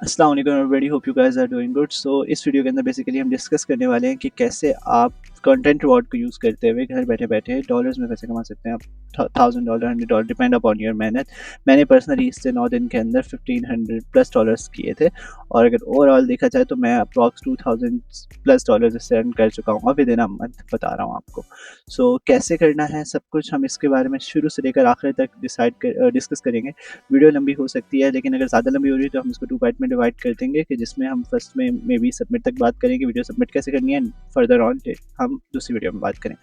अस्सलाम वालेकुम everybody, hope you guys are doing good. So इस वीडियो के अंदर बेसिकली हम डिस्कस करने वाले हैं कि कैसे आप कंटेंट रिवॉर्ड को यूज़ करते हुए घर बैठे बैठे डॉलर्स में पैसे कमा सकते हैं। आप $1000 $100 डिपेंड अपॉन योर मेहनत। मैंने पर्सनली इससे 9 दिन के अंदर 1500+ डॉलर्स किए थे, और अगर ओवरऑल देखा जाए तो मैं अप्रॉक्स $2000+ इससे अर्न कर चुका हूँ विद इन अ मंथ, बता रहा हूँ आपको। सो कैसे करना है सब कुछ हम इसके बारे में शुरू से लेकर आखिर तक डिस्कस करेंगे। वीडियो लंबी हो सकती है, लेकिन अगर ज़्यादा लंबी हो रही है तो हम इसको 2 पार्ट में डिवाइड कर देंगे कि जिसमें हम फर्स्ट में मे बी सबमिट तक बात करेंगे, वीडियो सबमिट कैसे करनी है, फर्दर ऑन हम दूसरी वीडियो में बात करें।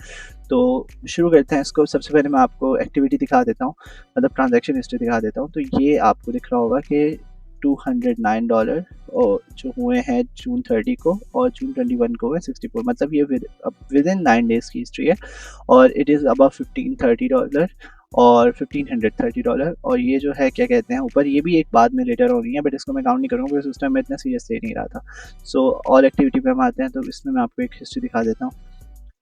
तो शुरू करते हैं इसको। सबसे पहले मैं आपको एक्टिविटी दिखा देता हूँ, मतलब ट्रांजैक्शन हिस्ट्री दिखा देता हूँ। तो ये आपको दिख रहा होगा कि $209 और जो हुए हैं जून 30 को, और जून 21 को हुए 64, मतलब ये विद इन 9 डेज़ की हिस्ट्री है। और इट इज़ अबव $1530 और $1530, और ये जो है क्या कहते हैं ऊपर, ये भी एक बाद में लेटर हो रही है, बट इसको मैं काउंट नहीं करूँगा क्योंकि उस टाइम मैं इतना सीरियस ले नहीं रहा था। सो और एक्टिविटी पे हम आते हैं, तो इसमें मैं आपको एक हिस्ट्री दिखा देता हूँ।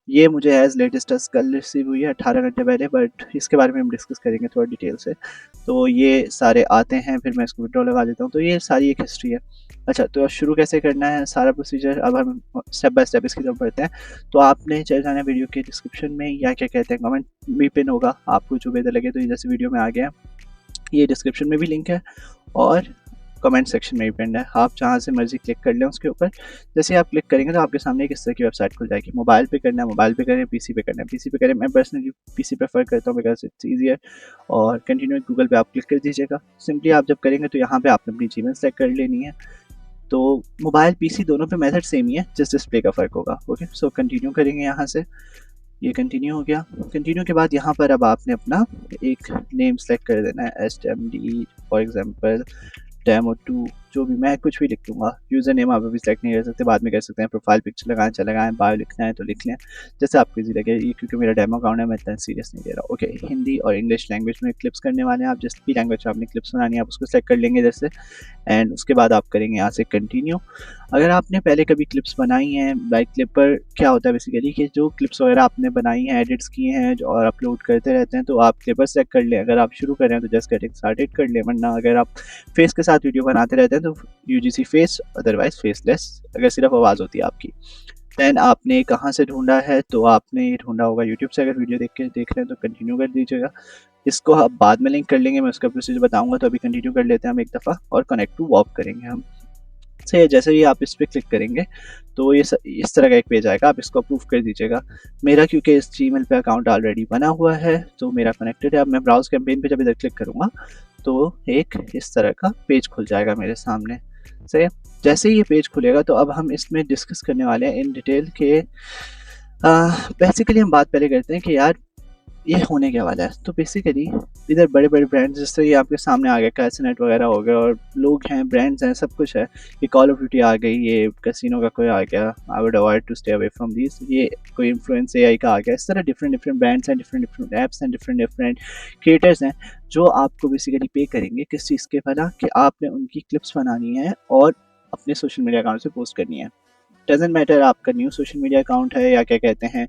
ये मुझे एज़ लेटेस्ट कल रिसीव हुई है 18 घंटे पहले, बट इसके बारे में हम डिस्कस करेंगे थोड़ा डिटेल से। तो ये सारे आते हैं, फिर मैं इसको विड्रॉ लगा देता हूँ। तो ये सारी एक हिस्ट्री है। अच्छा, तो शुरू कैसे करना है सारा प्रोसीजर, अब हम स्टेप बाय स्टेप इसकी तरफ बढ़ते हैं। तो आपने चले जाना वीडियो के डिस्क्रिप्शन में, या क्या कहते हैं कमेंट भी पिन होगा, आपको जो बेहतर लगे। तो ये जैसे वीडियो में आ गया, ये डिस्क्रिप्शन में भी लिंक है और कमेंट सेक्शन में भी पिन है। आप जहाँ से मर्जी क्लिक कर लें उसके ऊपर। जैसे आप क्लिक करेंगे तो आपके सामने एक इस तरह की वेबसाइट खुल जाएगी। मोबाइल पे करना है मोबाइल पे करें, पीसी पे करना है पीसी पे करें। मैं पर्सनली पीसी प्रेफर करता हूँ बिकॉज इट्स ईजियर। और कंटिन्यू गूगल पे आप क्लिक कर दीजिएगा। सिंपली आप जब करेंगे तो यहाँ पे आपने अपनी जीमेल सेलेक्ट कर लेनी है। तो मोबाइल पीसी दोनों पे मेथड सेम ही है, जस्ट डिस्प्ले का फ़र्क होगा। ओके, सो कंटिन्यू करेंगे यहाँ से। ये कंटिन्यू हो गया। कंटिन्यू के बाद यहाँ पर अब आपने अपना एक नेम सेलेक्ट कर देना है, HMD फॉर एग्जांपल डेमो 2, जो भी, मैं कुछ भी लिख दूंगा। यूज़र नेम आप अभी सेलेक्ट नहीं कर सकते, बाद में कर सकते हैं। प्रोफाइल पिक्चर लगाएं, चले लगाएं, बायो लिखना है तो लिख लें, जैसे आपको इजी लगे। ये क्योंकि मेरा डेमो अकाउंट है, मैं इतना सीरियस नहीं ले रहा। ओके, हिंदी और इंग्लिश लैंग्वेज में क्लिप्स करने वाले हैं। आप जिस भी लैंग्वेज में आपने क्लिप्स बनानी है आप उसको सेलेक्ट कर लेंगे जैसे, एंड उसके बाद आप करेंगे यहाँ से कंटिन्यू। अगर आपने पहले कभी क्लिप्स बनाई हैं, लाइक क्लिप पर क्या होता है बेसिकली कि जो क्लिप्स वगैरह आपने बनाई हैं, एडिट्स किए हैं और अपलोड करते रहते हैं, तो आप क्लिपर सेलेक्ट कर लें। अगर आप शुरू कर रहे हैं तो जस्ट गेटिंग स्टार्टेड कर लें, वरना अगर आप फेस के साथ वीडियो बनाते रहते हैं तो UGC फेस, अदरवाइज फेसलेस, अगर सिर्फ आवाज़ होती है आपकी। देन आपने कहाँ से ढूंढा है, तो आपने ये ढूंढा होगा यूट्यूब से। अगर वीडियो देख रहे हैं तो कंटिन्यू कर दीजिएगा। इसको आप बाद में लिंक कर लेंगे, मैं उसका प्रोसीजर बताऊंगा। तो अभी कंटिन्यू कर लेते हैं हम एक दफ़ा, और कनेक्ट टू वॉक करेंगे हम से। जैसे ही आप इस पर क्लिक करेंगे तो ये इस तरह का एक पेज आएगा, आप इसको अप्रूव कर दीजिएगा। मेरा क्योंकि इस जीमेल पे अकाउंट ऑलरेडी बना हुआ है तो मेरा कनेक्टेड है। अब मैं ब्राउज कैंपेन पे जब इधर क्लिक करूँगा तो एक इस तरह का पेज खुल जाएगा मेरे सामने से। जैसे ही ये पेज खुलेगा तो अब हम इसमें डिस्कस करने वाले हैं इन डिटेल के। बेसिकली हम बात पहले करते हैं कि यार ये होने क्या वाला है। तो बेसिकली इधर बड़े बड़े ब्रांड्स, जैसे ये आपके सामने आ गया, कैसीनेट वगैरह हो गया, और लोग हैं, ब्रांड्स हैं, सब कुछ है। ये कॉल ऑफ ड्यूटी आ गई, ये कैसीनो का कोई आ गया, I would avoid to stay away from this. ये कोई इन्फ्लुएंस AI का आ गया। इस तरह डिफरेंट डिफरेंट ब्रांड्स हैं, डिफरेंट डिफरेंट ऐप्स हैं, डिफरेंट डिफरेंट क्रिएटर्स हैं जो आपको बेसिकली पे करेंगे किस चीज़ के भला, कि आपने उनकी क्लिप्स बनानी है और अपने सोशल मीडिया अकाउंट से पोस्ट करनी है। डजेंट मैटर आपका न्यू सोशल मीडिया अकाउंट है या क्या कहते हैं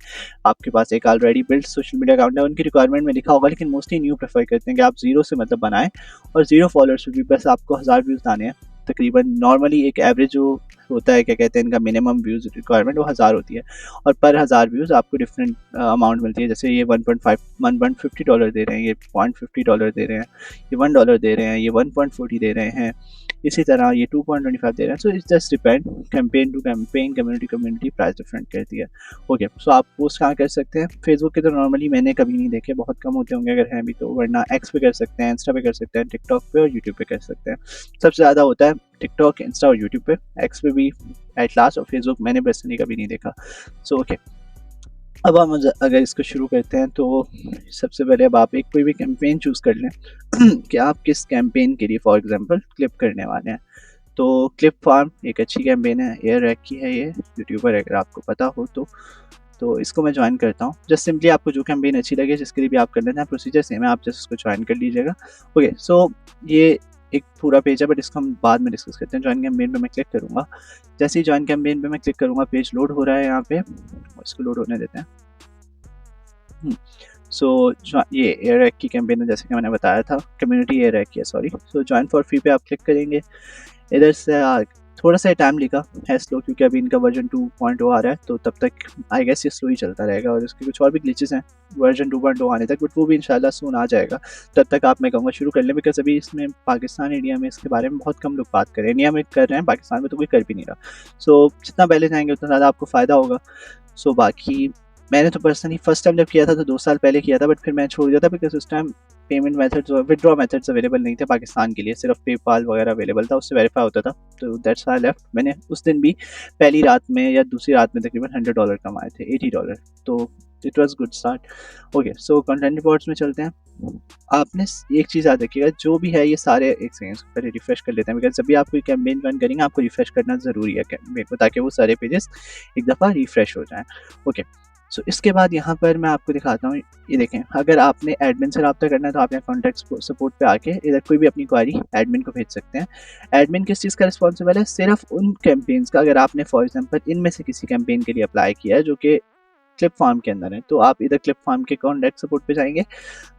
आपके पास एक already build social media account है। उनकी रिक्वायरमेंट में लिखा होगा, लेकिन मोस्टली न्यू प्रेफर करते हैं कि आप जीरो से मतलब बनाएं, और जीरो फॉलोअर्स पे भी बस आपको 1000 व्यूज़ आने हैं तकरीबन। नॉर्मली एक एवरेज जो होता है, क्या कहते हैं, इनका मिनिमम व्यूज़ रिक्वायरमेंट वो 1000 होती है, और पर 1000 व्यूज़ आपको डिफरेंट अमाउंट मिलती है। जैसे ये 1.50 डॉलर दे रहे हैं, ये $0.50 दे रहे हैं, ये $1 दे रहे हैं, ये 1.40 दे रहे हैं, इसी तरह ये 2.25 दे रहे हैं। So it's just depend, campaign to campaign, community price different करती है। ओके, सो आप पोस्ट कहाँ कर सकते हैं? फेसबुक के तो नॉर्मली मैंने कभी नहीं देखे, बहुत कम होते होंगे अगर हैं भी तो, वरना एक्स पे कर सकते हैं, इंस्टा पे कर सकते हैं, टिकटॉक पे और यूट्यूब पे कर सकते हैं। सबसे ज़्यादा होता है टिकटॉक, इंस्टा और यूट्यूब पे, एक्स पे भी एट लास्ट, और फेसबुक मैंने पर्सनली कभी नहीं देखा। सो ओके, अब हम अगर इसको शुरू करते हैं तो सबसे पहले अब आप एक कोई भी कैंपेन चूज़ कर लें कि आप किस कैंपेन के लिए फॉर एग्जांपल क्लिप करने वाले हैं। तो क्लिप फार्म एक अच्छी कैंपेन है, एयर रैक की है, ये यूट्यूबर अगर आपको पता हो तो इसको मैं ज्वाइन करता हूँ। जस्ट सिंपली आपको जो कैंपेन अच्छी लगे, जिसके लिए भी आप कर लेना है, प्रोसीजर सेम है, आप जस्ट उसको ज्वाइन कर लीजिएगा। ओके, सो ये एक पूरा पेज है, बट इसको हम बाद में डिस्कस करते हैं। ज्वाइन कैंपेन पे मैं क्लिक करूँगा। जैसे ही ज्वाइन कैंपेन पे मैं क्लिक करूँगा, पेज लोड हो रहा है यहाँ पे, इसको लोड होने देते हैं। सो ये एयर रैक की कैंपेन है, जैसे कि मैंने बताया था, कम्युनिटी एयर रैक की है, sorry. So join for free पे आप क्लिक करेंगे, इधर से थोड़ा सा टाइम लेगा है स्लो, क्योंकि अभी इनका वर्जन 2.0 आ रहा है, तो तब तक आई गेस ये स्लो ही चलता रहेगा। और इसके कुछ और भी ग्लिचेस हैं वर्जन 2.0 आने तक, बट वो भी इंशाल्लाह सून आ जाएगा। तब तक आप, मैं कहूँगा, शुरू कर लें, बिकॉज अभी इसमें पाकिस्तान, इंडिया में इसके बारे में बहुत कम लोग बात कर रहे हैं। इंडिया में कर रहे हैं, पाकिस्तान में तो कोई कर भी नहीं रहा। सो जितना पहले जाएंगे उतना ज़्यादा आपको फ़ायदा होगा। सो बाकी मैंने तो पर्सनली फर्स्ट टाइम जब किया था तो 2 साल पहले किया था, बट फिर मैं छोड़ दिया था बिकॉज उस टाइम पेमेंट मेथड्स और विड्रॉ मेथड्स अवेलेबल नहीं थे पाकिस्तान के लिए, सिर्फ पेपाल वगैरह अवेलेबल था, उससे वेरीफाई होता था। तो दैट्स व्हाई आई लेफ्ट। मैंने उस दिन भी पहली रात में या दूसरी रात में तकरीबन $100 कमाए थे, $80। तो it was good start. Okay, so content reports में चलते हैं। आपने एक चीज़ याद रखिएगा, जो भी है ये सारे, एक सेकेंड पहले रिफ्रेश कर लेते हैं, बिकॉज जब भी आप कोई कैंपेन रन करेंगे आपको रिफ्रेश करना ज़रूरी है कैंपेन को, ताकि वो सारे पेजेस एक दफ़ा रिफ्रेश हो जाएँ। ओके, सो इसके बाद यहाँ पर मैं आपको दिखाता हूँ, ये देखें, अगर आपने एडमिन से रब्ता करना है तो आप यहाँ कॉन्टैक्ट सपोर्ट पे आके इधर कोई भी अपनी क्वारी एडमिन को भेज सकते हैं। एडमिन किस चीज़ का रिस्पॉन्सिबल है? सिर्फ उन कैंपेन्स का, अगर आपने फॉर एग्जांपल इनमें से किसी कैंपेन के लिए अप्लाई किया है जो कि क्लिप फार्म के अंदर है, तो आप इधर क्लिप फार्म के कॉन्टैक्ट सपोर्ट पे जाएंगे।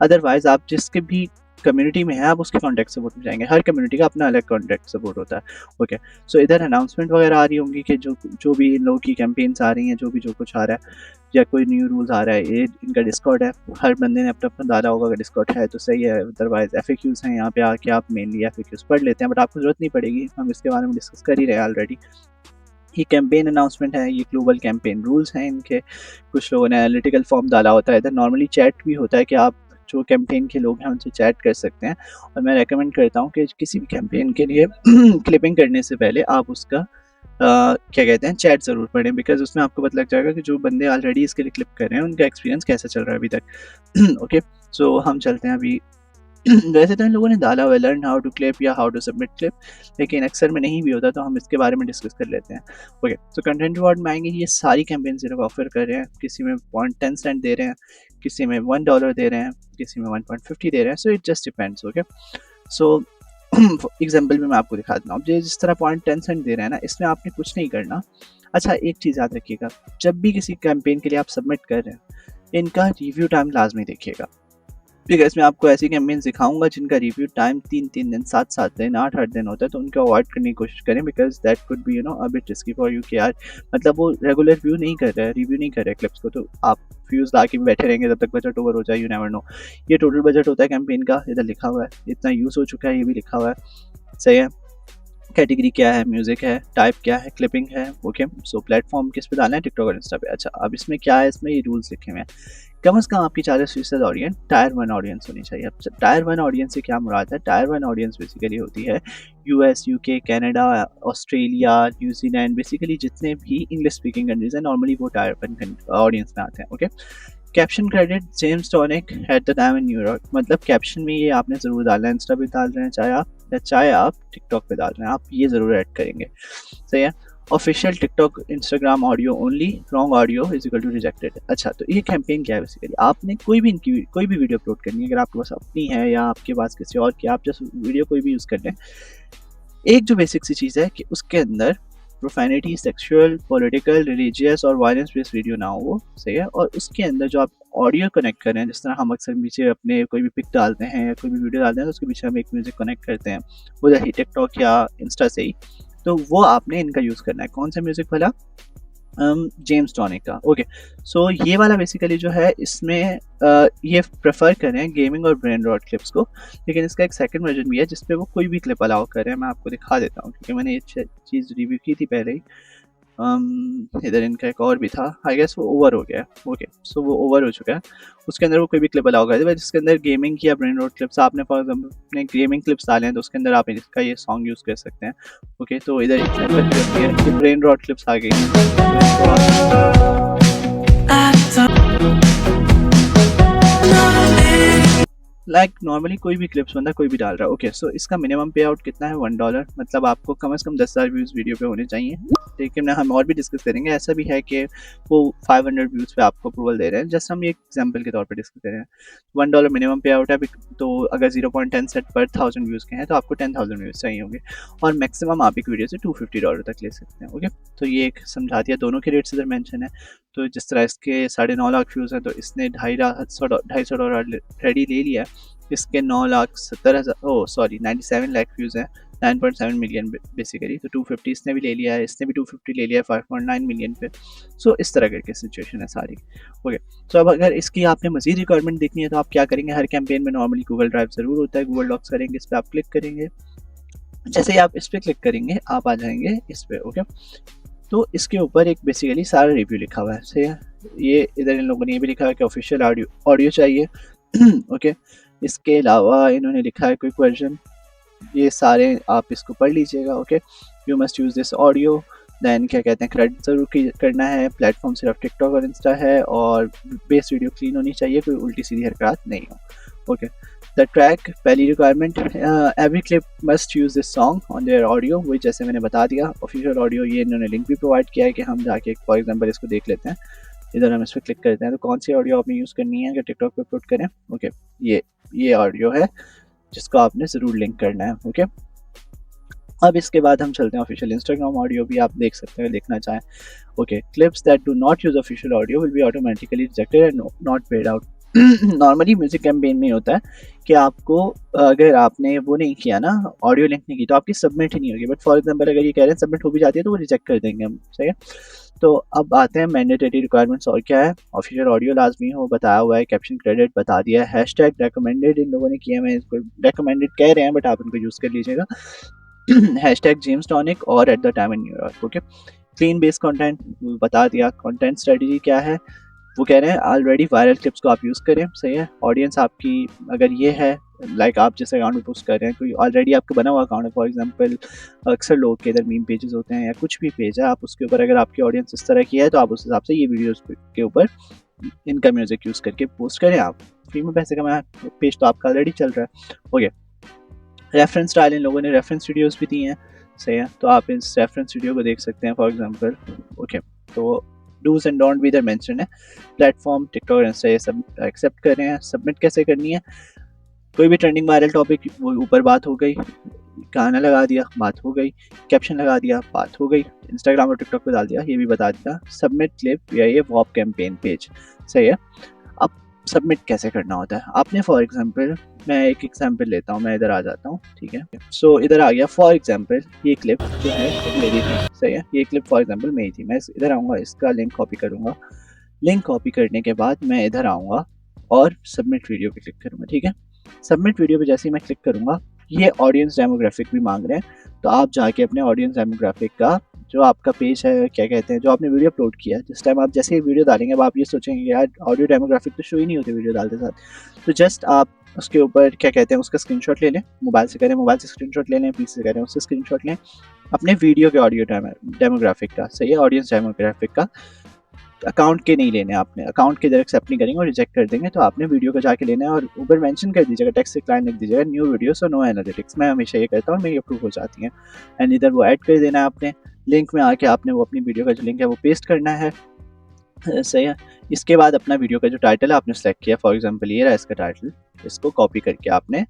अदरवाइज आप जिसके भी कम्युनिटी में है आप उसके कॉन्टैक्ट सपोर्ट में जाएंगे। हर कम्युनिटी का अपना अलग कॉन्टैक्ट सपोर्ट होता है। ओके, सो इधर अनाउंसमेंट वगैरह आ रही होंगी कि जो भी इन लोगों की कैंपेन्स आ रही हैं, जो कुछ आ रहा है या कोई न्यू रूल्स आ रहा है। ये इनका डिस्कॉर्ड है, हर बंदे ने अपना अपना डाला होगा, अगर डिस्कॉर्ड है तो सही है, अदरवाइज FAQs हैं, यहाँ पे आके आप मेनली FAQs पढ़ लेते हैं, बट आपको जरूरत नहीं पड़ेगी, हम इसके बारे में डिस्कस कर ही रहे हैं ऑलरेडी। ये कैंपेन अनाउंसमेंट है, ये ग्लोबल कैंपेन रूल्स हैं इनके। कुछ लोगों ने एनालिटिकल फॉर्म डाला होता है, इधर नॉर्मली चैट भी होता है कि आप जो कैंपेन के लोग हैं उनसे चैट कर सकते हैं। और मैं रेकमेंड करता हूँ कि किसी भी कैंपेन के लिए क्लिपिंग करने से पहले आप उसका क्या कहते हैं, चैट ज़रूर पढ़ें, बिकॉज उसमें आपको पता लग जाएगा कि जो बंदे ऑलरेडी इसके लिए क्लिप कर रहे हैं उनका एक्सपीरियंस कैसा चल रहा है अभी तक। ओके, सो हम चलते हैं अभी। वैसे तो इन लोगों ने डाला हुआ है लर्न हाउ टू क्लिप या हाउ टू सबमिट क्लिप, लेकिन अक्सर में नहीं भी होता, तो हम इसके बारे में डिस्कस कर लेते हैं। ओके, तो कंटेंट रिवॉर्ड में आएंगे, ये सारी कैंपेन ये लोग ऑफर कर रहे हैं। किसी में 0.10 दे रहे हैं, किसी में $1 दे रहे हैं, किसी में 1.50 दे रहे हैं। So it just depends. Okay, so example भी मैं आपको दिखा देता हूँ। जिस तरह 0.10 दे रहे हैं ना, इसमें आपने कुछ नहीं करना। अच्छा, एक चीज़ याद रखिएगा, जब भी किसी कैंपेन के लिए आप सबमिट कर रहे हैं, इनका रिव्यू टाइम लाजमी देखिएगा। ठीक है, इसमें आपको ऐसी कैंपेन दिखाऊंगा जिनका रिव्यू टाइम 3-3 दिन, 7-7 दिन, 8-8 दिन होता है, तो उनको अवॉइड करने की कोशिश करें, because that could be a bit risky for you कि यार, मतलब वो रेगुलर व्यू नहीं कर रहा है, रिव्यू नहीं कर रहा है क्लिप्स को, तो आप व्यूज़ ला के बैठे रहेंगे तब तक बजट ओवर हो जाए, यू नेवर नो। ये टोटल बजट होता है कैंपेन का, इधर लिखा हुआ है, इतना यूज़ हो चुका है, ये भी लिखा हुआ है, सही है। कैटेगरी क्या है, म्यूजिक है, टाइप क्या है, क्लिपिंग है। ओके, सो प्लेटफॉर्म किस पे डालना है, टिकटॉक और इंस्टा पे। अच्छा, अब इसमें क्या है, इसमें ये रूल्स लिखे हुए हैं, कम से कम आपकी 40% ऑडियंस टायर 1 ऑडियंस होनी चाहिए। अब टायर 1 ऑडियंस से क्या मुराद है? टायर 1 ऑडियंस बेसिकली होती है US, UK, Canada, Australia, New Zealand, basically जितने भी इंग्लिश स्पीकिंग कंट्रीज हैं, नॉर्मली वो टायर 1 ऑडियंस में आते हैं। Okay, caption credit James tonic at the time in New York, मतलब कैप्शन में ये आपने ज़रूर डालना है, इंस्टा पे डाल रहे हैं चाहे आप टिकटॉक पे डाल रहे हैं, आप ये ज़रूर ऐड करेंगे, सही है। Official TikTok Instagram audio only, wrong audio is equal to rejected. अच्छा, तो ये कैंपेन क्या है बेसिकली, आपने कोई भी वीडियो अपलोड करनी है, अगर आपके पास अपनी है या आपके पास किसी और की, आप जस्ट वीडियो कोई भी यूज़ कर लें, एक जो बेसिक सी चीज़ है कि उसके अंदर प्रोफेनिटी, सेक्सुअल, पॉलिटिकल, रिलीजियस और वायलेंस बेस्ड वीडियो ना हो, वो सही है। और उसके अंदर जो आप ऑडियो कनेक्ट कर रहे हैं, जिस तरह हम अक्सर पीछे अपने कोई भी पिक डालते हैं या कोई भी वीडियो डालते हैं तो उसके पीछे हम एक म्यूजिक कनेक्ट करते हैं, उधर ही टिकटॉक या इंस्टा से ही, तो वो आपने इनका यूज़ करना है। कौन सा म्यूजिक भला? जेम्स टॉनिक का। ओके, सो ये वाला बेसिकली जो है, इसमें ये प्रेफर करें गेमिंग और ब्रेन रॉट क्लिप्स को, लेकिन इसका एक सेकंड वर्जन भी है जिसपे वो कोई भी क्लिप अलाउ कर रहे हैं। मैं आपको दिखा देता हूँ, क्योंकि मैंने ये चीज़ रिव्यू की थी पहले ही। इधर इनका एक और भी था, आई गेस वो ओवर हो गया। ओके, सो वो ओवर हो चुका है, उसके अंदर वो कोई भी क्लिप अलाउ कर दे, जिसके अंदर गेमिंग की या ब्रेन रॉट क्लिप्स आपने फॉर एग्जाम्पल अपने गेमिंग क्लिप्स डाले हैं, तो उसके अंदर आप इसका ये सॉन्ग यूज़ कर सकते हैं। ओके, तो इधर ये ब्रेन रॉट क्लिप्स आ गई। लाइक नॉर्मली कोई भी क्लिप्स बंदा कोई भी डाल रहा है। ओके, सो इसका मिनिमम पे आउट कितना है? $1, मतलब आपको कम से कम 10,000 व्यूज़ वीडियो पे होने चाहिए। लेकिन हम और भी डिस्कस करेंगे, ऐसा भी है कि वो 500 व्यूज़ पे आपको अप्रूवल दे रहे हैं, जस्ट हम एक एग्जांपल के तौर पे डिस्कस कर रहे हैं। $1 मिनिमम पे आउट है, तो अगर 0.10 सेट पर 1000 व्यूज़ के हैं तो आपको 10,000 व्यूज़ चाहिए होंगे, और मैक्सिमम आप एक वीडियो से $250 तक ले सकते हैं। ओके, तो ये एक समझा दिया, दोनों के रेट्स इधर मेंशन है। तो जिस तरह इसके 9.5 लाख व्यूज़ हैं, तो इसने $250 ऑलरेडी ले लिया। इसके 9,70,000 97 लाख व्यूज़ हैं, 9.7 मिलियन बेसिकली। तो 250 इसने भी ले लिया है, इसने भी 250 ले लिया है 5.9 मिलियन पे। सो इस तरह करके सिचुएशन है सारी। ओके, सो अब अगर इसकी आपने मज़ीद रिक्वायरमेंट देखनी है तो आप क्या करेंगे, हर कैंपेन में नॉर्मली गूगल ड्राइव ज़रूर होता है, गूगल डॉक्स करेंगे, इस पर आप क्लिक करेंगे। जैसे ही आप इस पर क्लिक करेंगे आप आ जाएंगे इस पर। ओके, तो इसके ऊपर एक बेसिकली सारा रिव्यू लिखा हुआ है, सही है। ये इधर इन लोगों ने ये भी लिखा है कि ऑफिशियल ऑडियो चाहिए। ओके, इसके अलावा इन्होंने लिखा है क्विक वर्जन, ये सारे आप इसको पढ़ लीजिएगा। Okay, you must use this audio, then क्या कहते हैं क्रेडिट ज़रूर करना है, प्लेटफॉर्म सिर्फ टिकटॉक और इंस्टा है, और बेस वीडियो क्लीन होनी चाहिए, कोई उल्टी सीधी हरकत नहीं हो। ओके, द ट्रैक, पहली requirement, every clip must use this song on their audio, वही जैसे मैंने बता दिया। ऑफिशियल ऑडियो, ये इन्होंने लिंक भी प्रोवाइड किया है कि हम जाके फॉर एग्जांपल इसको देख लेते हैं। इधर हम इस पर क्लिक करते हैं तो कौन सी ऑडियो आपने यूज़ करनी है अगर टिकटॉक पे अपलोड करें। ओके, ये ऑडियो है जिसको आपने ज़रूर लिंक करना है। ओके, अब इसके बाद हम चलते हैं ऑफिशियल इंस्टाग्राम ऑडियो भी आप देख सकते हैं देखना चाहें। Okay, clips that do not use official audio will be automatically rejected and not paid out. Normally music campaign में होता है कि आपको अगर आपने वो नहीं किया ना, ऑडियो लिंक नहीं की, तो आपकी सबमिट ही नहीं होगी। बट फॉर एग्जांपल अगर ये कह रहे हैं सबमिट हो भी जाती है तो वो रिजेक्ट कर देंगे हम, सही है। तो अब आते हैं मैंडेटरी रिक्वायरमेंट्स और क्या है। ऑफिशियल ऑडियो लाजमी हो, बताया हुआ है, कैप्शन क्रेडिट बता दिया है, हैशटैग रेकमेंडेड इन लोगों ने किया, मैं इसको रेकमेंडेड कह रहे हैं बट आप इनको यूज़ कर लीजिएगा। हैशटैग जेम्स टॉनिक और at the time in New York. Okay, clean base content बता दिया। कंटेंट स्ट्रेटजी क्या है, वो कह रहे हैं ऑलरेडी वायरल क्लिप्स को आप यूज़ करें, सही है। ऑडियंस आपकी अगर ये है लाइक आप जिस अकाउंट में पोस्ट कर रहे हैं, कोई ऑलरेडी आपका बना हुआ अकाउंट है, फॉर एग्जांपल अक्सर लोग के इधर मीम पेजेस होते हैं या कुछ भी पेज है, आप उसके ऊपर अगर आपकी ऑडियंस इस तरह की है तो आप उस हिसाब से ये वीडियोस के ऊपर इनका म्यूजिक यूज़ करके पोस्ट करें। आप फ्री में पैसे कमाएं, पेज तो आपका ऑलरेडी चल रहा है। ओके, रेफरेंस स्टाइल, इन लोगों ने रेफरेंस वीडियोस भी दी हैं, सही है। तो आप इस रेफरेंस वीडियो को देख सकते हैं फॉर एग्जांपल। ओके, तो डूज एंड डोंट भी इधर मेंशन है। प्लेटफॉर्म टिकटॉक इंस्टा ये सब एक्सेप्ट कर रहे हैं। सबमिट कैसे करनी है, कोई भी ट्रेंडिंग वायरल टॉपिक, वो ऊपर बात हो गई, गाना लगा दिया, बात हो गई, कैप्शन लगा दिया, बात हो गई, इंस्टाग्राम और टिकटॉक पे डाल दिया, ये भी बता दिया। सबमिट क्लिप या ये वॉप कैंपेन पेज, सही है। अब सबमिट कैसे करना होता है, आपने फॉर एग्जांपल, मैं एक एग्जांपल लेता हूँ, मैं इधर आ जाता हूँ, ठीक है। सो इधर आ गया फॉर एग्जांपल, ये क्लिप जो है मेरी थी, सही है। ये क्लिप फॉर एग्जांपल मेरी थी। मैं इधर आऊँगा, इसका लिंक कॉपी करूँगा। लिंक कॉपी करने के बाद मैं इधर आऊँगा और सबमिट वीडियो पे क्लिक करूँगा, ठीक है। सबमिट वीडियो पे जैसे ही मैं क्लिक करूँगा, ये ऑडियंस डेमोग्राफिक भी मांग रहे हैं, तो आप जाके अपने ऑडियंस डेमोग्राफिक का जो आपका पेज है, क्या कहते हैं, जो आपने वीडियो अपलोड किया है, जिस टाइम आप जैसे ही वीडियो डालेंगे अब आप ये सोचेंगे यार ऑडियो डेमोग्राफिक तो शो ही नहीं होती वीडियो डालते साथ। तो जस्ट आप उसके ऊपर क्या कहते हैं उसका स्क्रीनशॉट ले लें, मोबाइल से करें मोबाइल से स्क्रीनशॉट ले लें, पीसी से करें उससे स्क्रीनशॉट लें, अपने वीडियो के ऑडियो डेमोग्राफिक का, सही है, ऑडियंस डेमोग्राफिक का। अकाउंट के नहीं लेने, आपने अकाउंट के इधर एक्सेप्ट नहीं करेंगे और रिजेक्ट कर देंगे, तो आपने वीडियो को जाके लेना है और ऊपर मेंशन कर दीजिएगा, टेक्स्ट से क्लाइंट लिख दीजिएगा new video so no analytics. मैं हमेशा ये करता हूँ, मेरी अप्रूव हो जाती है। एंड इधर वो ऐड कर देना है आपने, लिंक में आके आपने वो अपनी वीडियो का जो लिंक है वो पेस्ट करना है, सही है। इसके बाद अपना वीडियो का जो टाइटल है आपने सेलेक्ट किया, फॉर एग्जांपल ये रहा इसका टाइटल, इसको कॉपी करके आपने,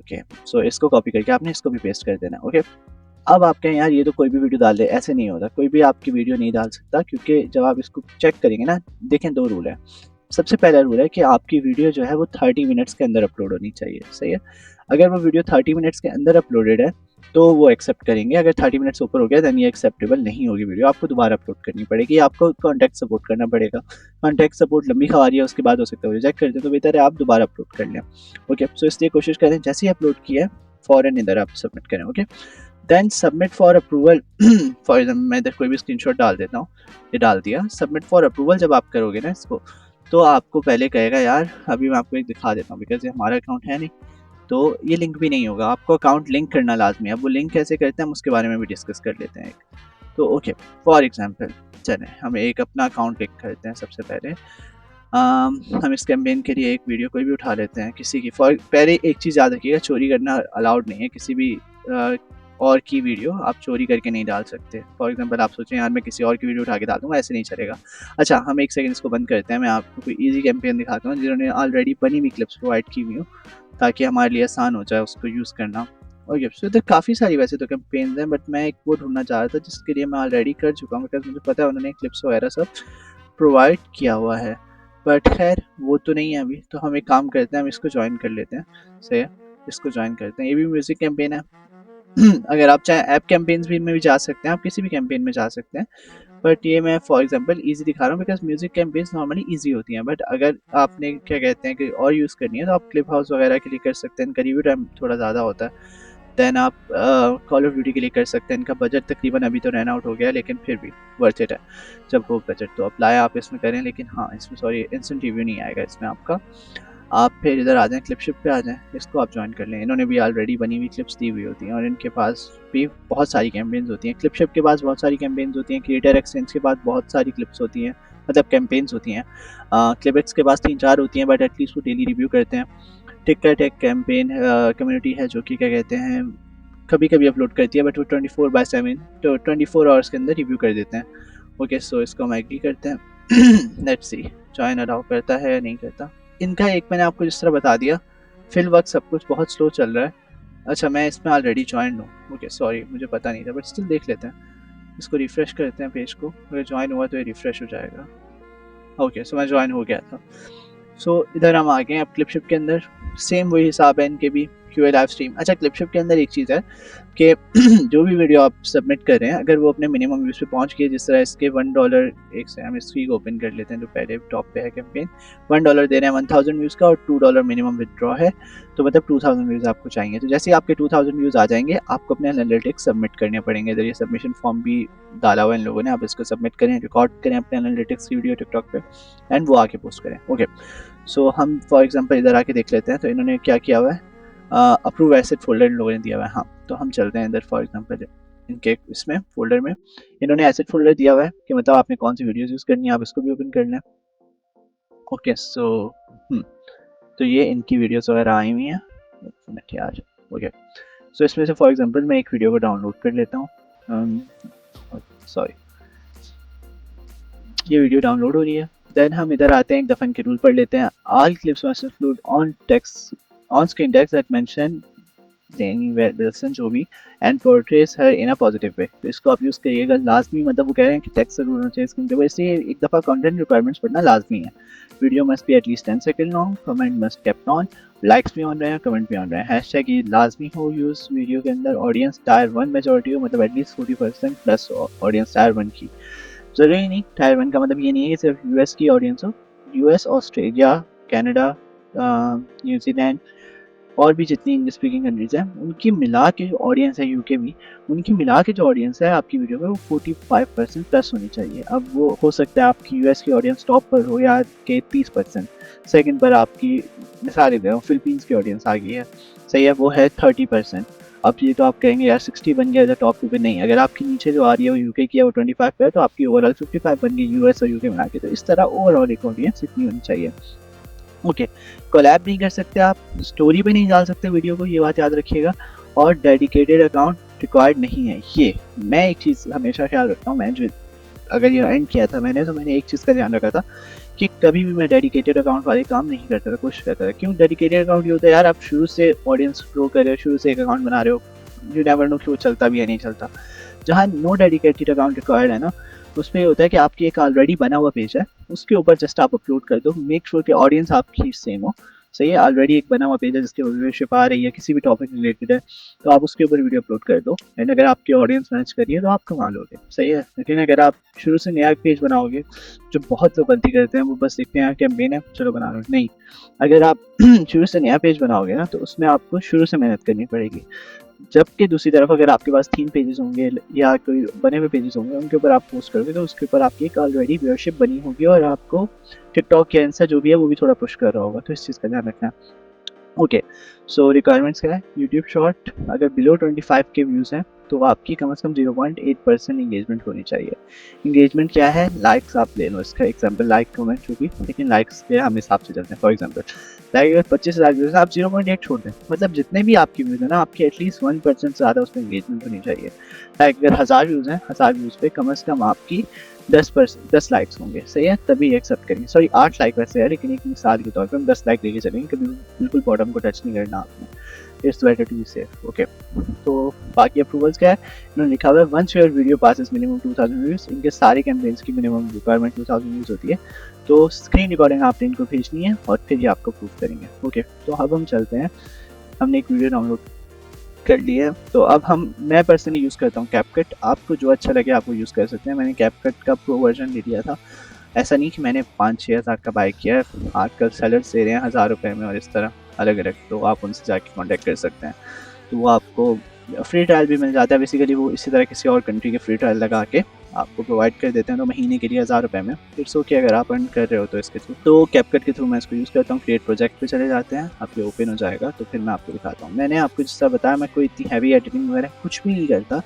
ओके, सो इसको कॉपी करके आपने इसको भी पेस्ट कर देना। ओके, अब आप कहें यार ये तो कोई भी वीडियो डाल दे, ऐसे नहीं होता, कोई भी आपकी वीडियो नहीं डाल सकता, क्योंकि जब आप इसको चेक करेंगे ना, देखें दो रूल है। सबसे पहला रूल है कि आपकी वीडियो जो है वो 30 मिनट्स के अंदर अपलोड होनी चाहिए, सही है। अगर वो वीडियो 30 मिनट्स के अंदर अपलोडेड है तो वो एक्सेप्ट करेंगे, अगर 30 मिनट्स ऊपर हो गया दैन ये एक्सेप्टेबल नहीं होगी वीडियो, आपको दोबारा अपलोड करनी पड़ेगी, आपको कॉन्टैक्ट सपोर्ट करना पड़ेगा। कॉन्टैक्ट सपोर्ट लंबी खवारी है, उसके बाद हो सकता है रिजेक्ट कर दें, तो बेहतर है आप दोबारा अपलोड कर लें। ओके, सो इसलिए कोशिश करें जैसे ही अपलोड किया है फ़ौरन इधर आप सबमिट करें। Okay, then submit for approval, for example मैं इधर कोई भी स्क्रीनशॉट डाल देता हूँ, ये डाल दिया। सबमिट फॉर अप्रूवल जब आप करोगे ना इसको, तो आपको पहले कहेगा यार, अभी मैं आपको एक दिखा देता हूँ बिकॉज ये हमारा अकाउंट है नहीं, तो ये लिंक भी नहीं होगा, आपको अकाउंट लिंक करना लाजमी है। अब वो लिंक कैसे करते हैं हम उसके बारे में भी डिस्कस कर लेते हैं एक। तो ओके, फॉर एग्जाम्पल चलें हम एक अपना अकाउंट लिंक करते हैं। सबसे पहले हम इस कैंपेन के लिए एक वीडियो कोई भी उठा लेते हैं किसी की। पहले एक चीज़ याद रखिएगा, चोरी करना अलाउड नहीं है, किसी भी और की वीडियो आप चोरी करके नहीं डाल सकते। फॉर एग्जांपल आप सोचें यार मैं किसी और की वीडियो उठा के डाल दूँगा, ऐसे नहीं चलेगा। अच्छा, हम एक सेकंड इसको बंद करते हैं, मैं आपको कोई इजी कैंपेन दिखाता हूँ जिन्होंने ऑलरेडी बनी हुई क्लिप्स प्रोवाइड की हुई हो, ताकि हमारे लिए आसान हो जाए उसको यूज़ करना। ओके, सो इधर काफ़ी सारी वैसे तो कैंपेन्स हैं, बट मैं एक वो ढूंढना चाह रहा था जिसके लिए मैं ऑलरेडी कर चुका हूँ, बिकॉज मुझे पता है उन्होंने क्लिप्स वगैरह सब प्रोवाइड किया हुआ है, बट खैर वो तो नहीं है अभी। तो हम एक काम करते हैं, हम इसको ज्वाइन कर लेते हैं, सही है। इसको ज्वाइन करते हैं। ये भी म्यूजिक कैंपेन है। अगर आप चाहें ऐप कैंपेन्स भी में भी जा सकते हैं, आप किसी भी कैंपेन में जा सकते हैं, बट ये मैं फॉर एग्जांपल इजी दिखा रहा हूँ because music campaigns normally easy होती हैं। बट अगर आपने क्या कहते हैं कि और यूज़ करनी है तो आप क्लिप हाउस वगैरह के लिए कर सकते हैं, इनका रिव्यू टाइम थोड़ा ज़्यादा होता है। देन आप कॉल ऑफ ड्यूटी के लिए कर सकते हैं, इनका बजट तकरीबन अभी तो रन आउट हो गया लेकिन फिर भी वर्थ इट है जब हो बजट तो अप्लाई आप इसमें करें। लेकिन हाँ, इसमें सॉरी इंस्टेंट रिव्यू नहीं आएगा इसमें आपका। आप फिर इधर आ जाएं, क्लिपशिप पे आ जाएं, इसको आप ज्वाइन कर लें। इन्होंने भी ऑलरेडी बनी हुई क्लिप्स दी हुई होती हैं और इनके पास भी बहुत सारी कैंपेन्स होती हैं। क्लिपशिप के पास बहुत सारी कैंपेन्स होती हैं, क्रिएटर एक्सचेंज के पास बहुत सारी क्लिप्स होती हैं, मतलब कैंपेन्स होती हैं। क्लिपेक्स के पास 3-4 होती हैं, बट एटलीस्ट वो डेली रिव्यू करते हैं। टिकट एक कैंपेन कम्युनिटी है जो कि क्या कहते हैं कभी कभी अपलोड करती है, बट वो 24/7 तो 24 आवर्स के अंदर रिव्यू कर देते हैं। ओके, सो इसको हम एग्री करते हैं। लेट्स सी ज्वाइन अलाउ करता है या नहीं करता। इनका एक मैंने आपको जिस तरह बता दिया, फिल वक्त सब कुछ बहुत स्लो चल रहा है। अच्छा, मैं इसमें ऑलरेडी ज्वाइन हूँ। ओके सॉरी, मुझे पता नहीं था, बट स्टिल देख लेते हैं। इसको रिफ्रेश करते हैं पेज को, अगर ज्वाइन हुआ तो ये रिफ्रेश हो जाएगा। ओके, सो मैं ज्वाइन हो गया था। सो इधर हम आ गए। अब क्लिपशिप के अंदर सेम वही हिसाब है इनके भी, क्यूए लाइव स्ट्रीम। अच्छा, क्लिपशिप के अंदर एक चीज़ है कि जो भी वीडियो आप सबमिट कर रहे हैं, अगर वो अपने मिनिमम व्यूज़ पे पहुंच गए, जिस तरह इसके $1, एक से हम इसकी ओपन कर लेते हैं जो पहले टॉप पे है कैंपेन, $1 दे रहे हैं 1000 व्यूज़ का और $2 मिनिमम विदड्रॉ है, तो मतलब 2000 व्यूज़ आपको चाहिए। तो जैसे ही आपके 2000 व्यूज़ आ जाएंगे, आपको अपने एनालिटिक्स सबमिट करने पड़ेंगे। इधर ये सबमिशन फॉर्म भी डाला हुआ है इन लोगों ने, आप इसको सबमिट करें, रिकॉर्ड करें अपने एनालिटिक्स की वीडियो टिकटॉक पे, एंड वो आके पोस्ट करें। ओके, सो हम फॉर एग्जांपल इधर आके देख लेते हैं। तो इन्होंने क्या किया हुआ है, अप्रूव एसेट फोल्डर इन लोगों ने दिया हुआ है। हाँ, तो हम चलते हैं इधर। फॉर एग्जांपल इनके इसमें फोल्डर में इन्होंने एसेट फोल्डर दिया हुआ है कि मतलब आपने कौन सी वीडियोस यूज़ करनी है, आप इसको भी ओपन कर लें। ओके, सो तो ये इनकी वीडियोस वगैरह आई हुई हैं। मिनट यार। ओके, सो इसमें से फॉर एग्जांपल मैं एक वीडियो को डाउनलोड कर लेता हूँ। सॉरी, ये वीडियो डाउनलोड हो रही है। देन हम इधर आते हैं, एक दफ़ा इनके रूल पढ़ लेते हैं। All clips must include on screen text that mention Wilson जो भी and पोर्ट्रेस her in a positive way. तो इसको आप यूज़ करिएगा लाजमी, मतलब वो कह रहे हैं कि टेक्स्ट जरूर होना चाहिए स्क्रीन पे, वैसे एक दफ़ा कंटेंट रिक्वायरमेंट्स पढ़ना लाजमी है। Video must be at least 10 second long, comment must kept on, likes भी ऑन रहे हैं, कमेंट भी ऑन रहे हैं। हैशटैग ये लाजमी हो यूज़ वीडियो के अंदर। ऑडियंस टायर 1 मेजॉरिटी हो, मतलब एटलीस्ट 40% प्लस ऑडियंस टायर 1 की। ज़रूरी नहीं, टायर 1 का मतलब ये नहीं है कि सिर्फ यूएस की ऑडियंस हो। यूएस, ऑस्ट्रेलिया, कनाडा, न्यूजीलैंड और भी जितनी इंग्लिश स्पीकिंग कंट्रीज़ हैं, उनकी मिला के जो ऑडियंस है, यूके भी, उनकी मिला के जो ऑडियंस है आपकी वीडियो में, वो 45% प्लस होनी चाहिए। अब वो हो सकता है आपकी यूएस की ऑडियंस टॉप पर हो या के 30%, सेकंड पर आपकी मिसाल दे रहा हूँ फिलीपींस की ऑडियंस आ गई है, सही है, वो है 30%। अब ये तो आप कहेंगे यार 60 बन गया टॉप 2 पे, नहीं, अगर आपकी नीचे जो आ रही है वो यूके की है, वो 25 पे है, तो आपकी ओवरऑल 55 बन गई यूएस और यूके मिला के। तो इस तरह ओवरऑल एक ऑडियंस इतनी होनी चाहिए। ओके, कोलैब नहीं कर सकते आप, स्टोरी पे नहीं डाल सकते वीडियो को, ये बात याद रखिएगा, और डेडिकेटेड अकाउंट रिक्वायर्ड नहीं है। ये मैं एक चीज़ हमेशा ख्याल रखता हूँ, मैं जो अगर ये एंड किया था मैंने, तो मैंने एक चीज़ का ध्यान रखा था कि कभी भी मैं डेडिकेटेड अकाउंट वाले काम नहीं करता था, कोशिश करता था। क्यों? डेडिकेटेड अकाउंट ये होता है यार, आप शुरू से ऑडियंस ग्रो कर रहे हो, शुरू से एक अकाउंट बना रहे हो, यू नेवर नो कि वो चलता भी है नहीं चलता। जहाँ नो डेडिकेटेड अकाउंट रिक्वायर्ड है ना, उसमें ये होता है कि आपकी एक ऑलरेडी बना हुआ पेज है, उसके ऊपर जस्ट आप अपलोड कर दो, मेक श्योर कि ऑडियंस आपकी सेम हो, सही है। ऑलरेडी एक बना हुआ पेज है जिसकी व्यूअरशिप आ रही है, किसी भी टॉपिक रिलेटेड है, तो आप उसके ऊपर वीडियो अपलोड कर दो, एंड अगर आपकी ऑडियंस मैच करिए तो आप कमा लोगे, सही है। लेकिन अगर आप शुरू से नया पेज बनाओगे, जो बहुत लोग गलती करते हैं, वो बस देखते हैं कैंपेन है चलो बना लो, नहीं, अगर आप शुरू से नया पेज बनाओगे ना, तो उसमें आपको शुरू से मेहनत करनी पड़ेगी। जबकि दूसरी तरफ अगर आपके पास 3 पेजेस होंगे या कोई बने हुए पेजेस होंगे, उनके ऊपर आप पोस्ट करोगे, तो उसके ऊपर आपकी एक ऑलरेडी व्यूअरशिप बनी होगी और आपको टिकटॉक या इंस्टा जो भी है वो भी थोड़ा पुश कर रहा होगा, तो इस चीज़ का ध्यान रखना। ओके, सो रिक्वायरमेंट्स क्या है? यूट्यूब शॉर्ट अगर बिलो 25 के व्यूज़ हैं, तो आपकी कम से कम 0.8% इंगेजमेंट होनी चाहिए। इंगेजमेंट क्या है? लाइक्स आप ले लो, इसका एग्जांपल लाइक कमेंट जो भी, लेकिन लाइक्स के हम हिसाब से चलते हैं। फॉर एग्जांपल लाइक अगर 25,000 व्यूज़ है, आप 0.8 छोड़ दें, मतलब जितने भी आपकी व्यूज़ है ना, आपकी एटलीस्ट 1% ज़्यादा उसमें इंगेजमेंट होनी चाहिए। लाइक अगर 1000 व्यूज़ हैं, 1000 व्यूज़ पे कम से कम आपकी 10 लाइक्स होंगे, सही है, तभी एक्सेप्ट करेंगे। सॉरी 8 लाइक वैसे है, लेकिन एक मिसाल के तौर पर हम 10 लाइक लेके चलेंगे, कभी बिल्कुल बॉटम को टच नहीं करना आपने, it's better to be safe. Okay, तो बाकी अप्रूवल्स क्या है? इन्होंने लिखा हुआ है once your video passes minimum 2000 views, इनके सारे कैंपेन्स की मिनिमम रिक्वायरमेंट 2000 व्यूज़ होती है, तो स्क्रीन रिकॉर्डिंग आपने इनको भेजनी है और फिर ये आपको प्रूव करेंगे। ओके, तो अब हम चलते हैं हमने एक वीडियो डाउनलोड कर ली है। तो अब मैं पर्सनली यूज़ करता हूँ कैपकट। आपको जो अच्छा लगे आप वो यूज़ कर सकते हैं। मैंने कैपकट का प्रो वर्जन ले लिया था। ऐसा नहीं कि मैंने 5-6 हज़ार का बाय किया है। आजकल सेलर्स दे रहे हैं 1000 रुपये में और इस तरह अलग अलग, तो आप उनसे जाके कॉन्टैक्ट कर सकते हैं। तो वो आपको फ्री ट्रायल भी मिल जाता है। बेसिकली वो इसी तरह किसी और कंट्री के फ्री ट्रायल लगा के आपको प्रोवाइड कर देते हैं, तो महीने के लिए 1000 रुपये में। इट्स ओके अगर आप अर्न कर रहे हो तो इसके थ्रू। तो कैपकट के थ्रू मैं इसको यूज़ करता हूँ। क्रिएट प्रोजेक्ट पे चले जाते हैं, आपके ओपन हो जाएगा, तो फिर मैं आपको दिखाता हूँ। मैंने आपको जिस तरह बताया, मैं कोई इतनी हैवी एडिटिंग वगैरह कुछ भी नहीं करता,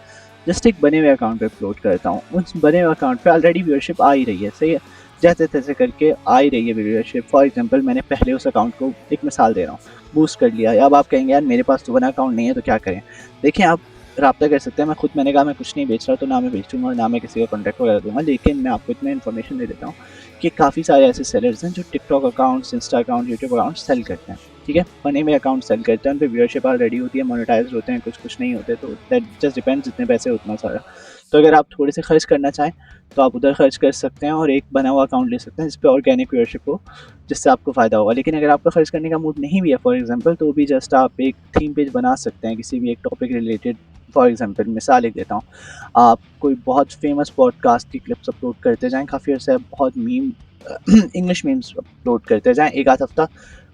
जस्ट एक बने हुए अकाउंट पे अपलोड करता हूँ। उस बने हुए अकाउंट पे ऑलरेडी व्यूअरशिप आ ही रही है, सही है, जैसे तैसे करके आ ही रही है व्यूअरशिप। फॉर एग्जांपल मैंने पहले उस अकाउंट को, एक मिसाल दे रहा हूँ, बूस्ट कर लिया। अब आप कहेंगे यार मेरे पास तो बना अकाउंट नहीं है तो क्या करें। देखिए आप राब्ता कर सकते हैं। मैंने कहा मैं कुछ नहीं बेच रहा, तो ना मैं बेचूंगा और ना मैं किसी का कॉन्टैक्ट वगैरह दूंगा। लेकिन मैं आपको इतना इन्फॉर्मेशन दे देता हूँ कि काफ़ी सारे ऐसे सेलर्स हैं जो TikTok accounts, Insta account, YouTube account cell करते हैं। ठीक है, बने हुए अकाउंट सेल करते हैं, उन पर व्यूअरशिप ऑलरेडी होती है, मोनेटाइज होते हैं, कुछ नहीं होते। तो दैट जस्ट डिपेंड्स, जितने पैसे उतना सारा। तो अगर आप थोड़े से खर्च करना चाहें तो आप उधर खर्च कर सकते हैं और एक बना हुआ अकाउंट ले सकते हैं जिस पे ऑर्गेनिक व्यूअरशिप हो, जिससे आपको फ़ायदा होगा। लेकिन अगर आपका खर्च करने का मूड नहीं भी है फॉर एग्जांपल, तो भी जस्ट आप एक थीम पेज बना सकते हैं किसी भी एक टॉपिक रिलेटेड। फॉर एग्जांपल मिसाल एक देता हूँ, आप कोई बहुत फेमस पॉडकास्ट की क्लिप्स अपलोड करते जाएँ, काफ़ी अर्से बहुत मीम इंग्लिश मीम्स अपलोड करते जाएँ, एक आध हफ्ता,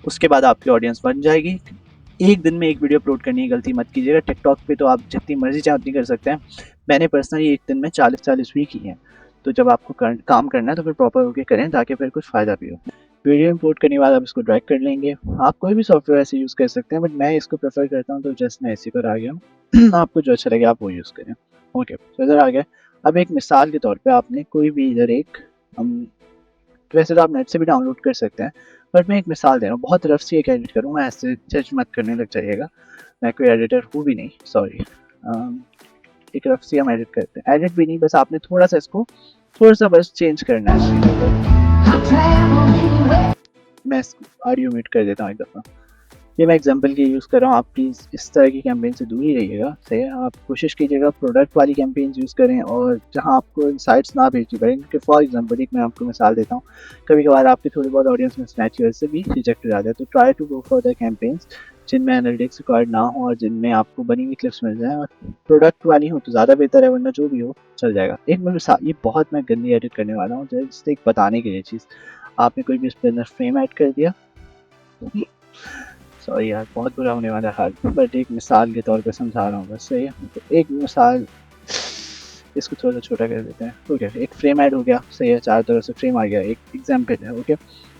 उसके बाद आपकी ऑडियंस बन जाएगी। एक दिन में एक वीडियो अपलोड करने की गलती मत कीजिएगा। टिकटॉक पे तो आप जितनी मर्जी चाहें उतनी कर सकते हैं। मैंने पर्सनली एक दिन में 40-40 भी की हैं। तो जब आपको काम करना है तो फिर प्रॉपर होके करें, ताकि फिर कुछ फ़ायदा भी हो। वीडियो इंपोर्ट करने के बाद आप इसको ड्रैग कर लेंगे। आप कोई भी सॉफ्टवेयर ऐसे यूज़ कर सकते हैं, बट मैं इसको प्रेफर करता हूँ, तो जस्ट मैं इसी पर आ गया हूँ। आपको जो अच्छा लगे आप वो यूज़ करें। ओके, तो इधर आ गया। अब एक मिसाल के तौर पे आपने कोई भी इधर एक वैसे तो आप नेट से भी डाउनलोड कर सकते हैं, बट मैं एक मिसाल दे रहा हूँ। बहुत रफ सी एक एडिट करूँगा, ऐसे जज मत करने लग जाइएगा। मैं कोई एडिटर हूँ भी नहीं, सॉरी। एक रफ सी हम एडिट करते हैं, एडिट भी नहीं, बस आपने थोड़ा सा इसको बस चेंज करना है इस वीडियो को। मैं ऑडियो म्यूट कर देता हूँ एक दफ़ा। ये मैं एग्जांपल के यूज़ कर रहा हूँ। आप प्लीज़ इस तरह की कैंपेन से दूर ही रहिएगा, सही है। आप कोशिश कीजिएगा प्रोडक्ट वाली कैंपेन्स यूज़ करें और जहाँ आपको इनसाइट्स ना भेजनी पड़े। क्योंकि फॉर एग्जांपल एक मैं आपको मिसाल देता हूँ, कभी कभार आपकी थोड़ी बहुत ऑडियंस में स्नैच से भी रिजेक्ट हो जाता है। तो try to go for the campaigns जिनमें एनालिटिक्स रिकॉर्ड ना हो और जिनमें आपको बनी हुई क्लिप्स मिल जाए, और प्रोडक्ट वाली हो तो ज़्यादा बेहतर है, वरना जो भी हो चल जाएगा। एक मैं मिसाल, ये बहुत मैं गंदी एडिट करने वाला हूँ, जस्ट एक बताने के लिए चीज़। आपने कोई भी स्पिनर फ्रेम ऐड कर दिया, सॉरी यार बहुत बुरा होने वाला हाल, बट एक मिसाल के तौर पे समझा रहा हूँ बस, सही है। तो एक मिसाल, इसको थोड़ा सा छोटा कर देते हैं। ओके, एक फ्रेम ऐड हो गया, सही है, चारों तरफ से फ्रेम आ गया, एक एग्जाम्पल है। ओके,